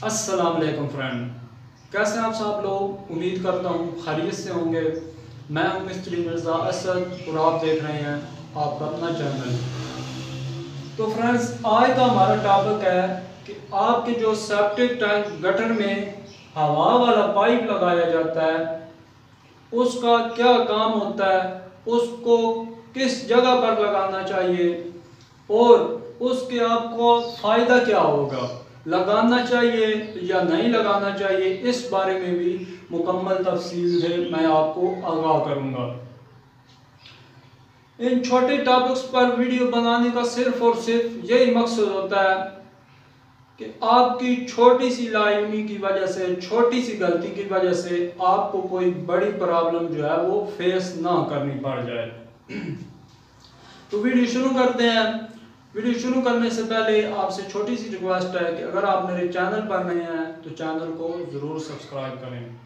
अस्सलाम वालेकुम फ्रेंड, कैसे हैं आप सब लोग। उम्मीद करता हूँ खैरियत से होंगे। मैं हूँ मिस्त्री मिर्ज़ा असद और आप देख रहे हैं आपका अपना चैनल। तो फ्रेंड्स, आज का हमारा टॉपिक है कि आपके जो सेप्टिक टैंक गटर में हवा वाला पाइप लगाया जाता है उसका क्या काम होता है, उसको किस जगह पर लगाना चाहिए और उसके आपको फ़ायदा क्या होगा, लगाना चाहिए या नहीं लगाना चाहिए, इस बारे में भी मुकम्मल तफसील से मैं आपको आगाह करूंगा। इन छोटे टॉपिक्स पर वीडियो बनाने का सिर्फ और सिर्फ यही मकसद होता है कि आपकी छोटी सी लाइमी की वजह से, छोटी सी गलती की वजह से आपको कोई बड़ी प्रॉब्लम जो है वो फेस ना करनी पड़ जाए। तो वीडियो शुरू करते हैं। वीडियो शुरू करने से पहले आपसे छोटी सी रिक्वेस्ट है कि अगर आप मेरे चैनल पर नए हैं तो चैनल को ज़रूर सब्सक्राइब करें।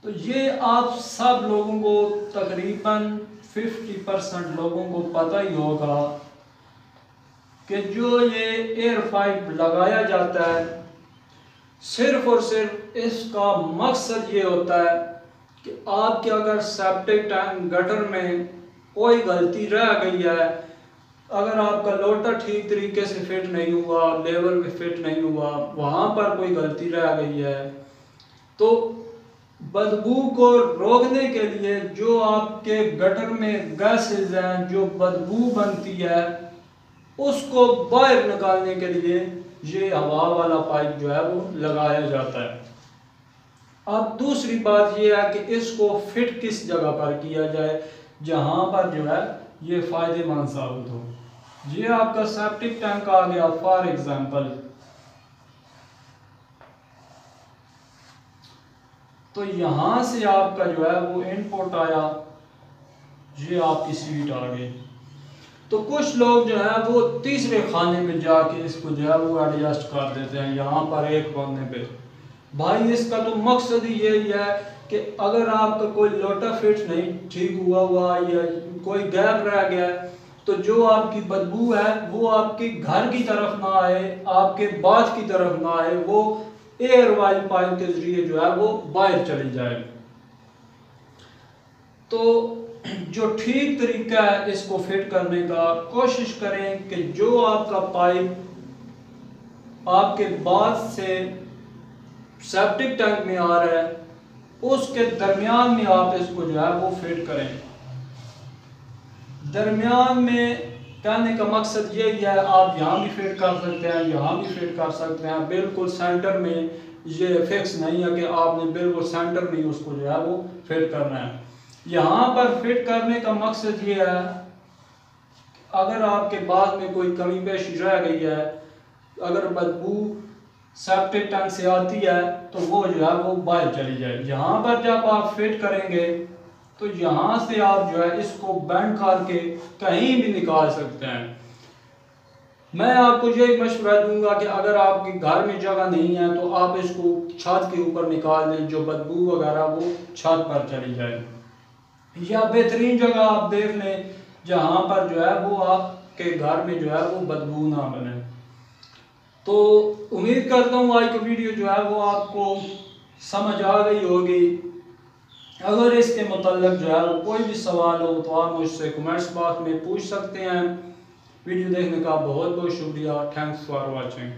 तो ये आप सब लोगों को तकरीबन 50% लोगों को पता ही होगा कि जो ये एयर पाइप लगाया जाता है सिर्फ और सिर्फ इसका मकसद ये होता है कि आपके अगर सेप्टिक टैंक गटर में कोई गलती रह गई है, अगर आपका लोटा ठीक तरीके से फिट नहीं हुआ, लेवल में फिट नहीं हुआ, वहाँ पर कोई गलती रह गई है, तो बदबू को रोकने के लिए जो आपके गटर में गैसेज हैं, जो बदबू बनती है, उसको बाहर निकालने के लिए ये हवा वाला पाइप जो है वो लगाया जाता है। अब दूसरी बात ये है कि इसको फिट किस जगह पर किया जाए जहाँ पर जो है ये फ़ायदेमंद साबित हो। ये आपका सेप्टिक टैंक आ गया फॉर एग्जांपल, तो यहां से आपका जो है वो इनपुट आया, ये आपकी सीट आ गई। तो कुछ लोग जो है वो तीसरे खाने में जाके इसको जो है वो एडजस्ट कर देते हैं यहाँ पर एक कोने पे। भाई इसका तो मकसद ही यही है कि अगर आपका कोई लोटा फिट नहीं ठीक हुआ या कोई गैप रह गया तो जो आपकी बदबू है वो आपके घर की तरफ ना आए, आपके बाथ की तरफ ना आए, वो एयर वाली पाइप के जरिए जो है वो बाहर चली जाए। तो जो ठीक तरीका है इसको फिट करने का, कोशिश करें कि जो आपका पाइप आपके बाथ से सेप्टिक टैंक में आ रहा है उसके दरमियान में आप इसको जो है वो फिट करें। दरमियान में कहने का मकसद यही है, आप यहाँ भी फिट कर सकते हैं, यहाँ भी फिट कर सकते हैं, बिल्कुल सेंटर में ये फिक्स नहीं है कि आपने बिल्कुल सेंटर में उसको जो है वो फिट करना है। यहाँ पर फिट करने का मकसद ये है अगर आपके बाद में कोई कमी पेशी रह गई है, अगर बदबू सेप्टिक टैंक से आती है तो वो जो है वो बाहर चली जाए। यहाँ पर जब आप फिट करेंगे तो यहाँ से आप जो है इसको बेंड करके कहीं भी निकाल सकते हैं। मैं आपको यही मशवरा दूंगा कि अगर आपके घर में जगह नहीं है तो आप इसको छत के ऊपर निकाल दें, जो बदबू वगैरह वो छत पर चली जाए, या बेहतरीन जगह आप देख लें जहाँ पर जो है वो आपके घर में जो है वो बदबू ना बने। तो उम्मीद करता हूँ आज की वीडियो जो है वो आपको समझ आ गई होगी। अगर इसके मतलब जो है वो कोई भी सवाल हो तो आप मुझसे कमेंट्स बॉक्स में पूछ सकते हैं। वीडियो देखने का बहुत बहुत शुक्रिया। Thanks for watching.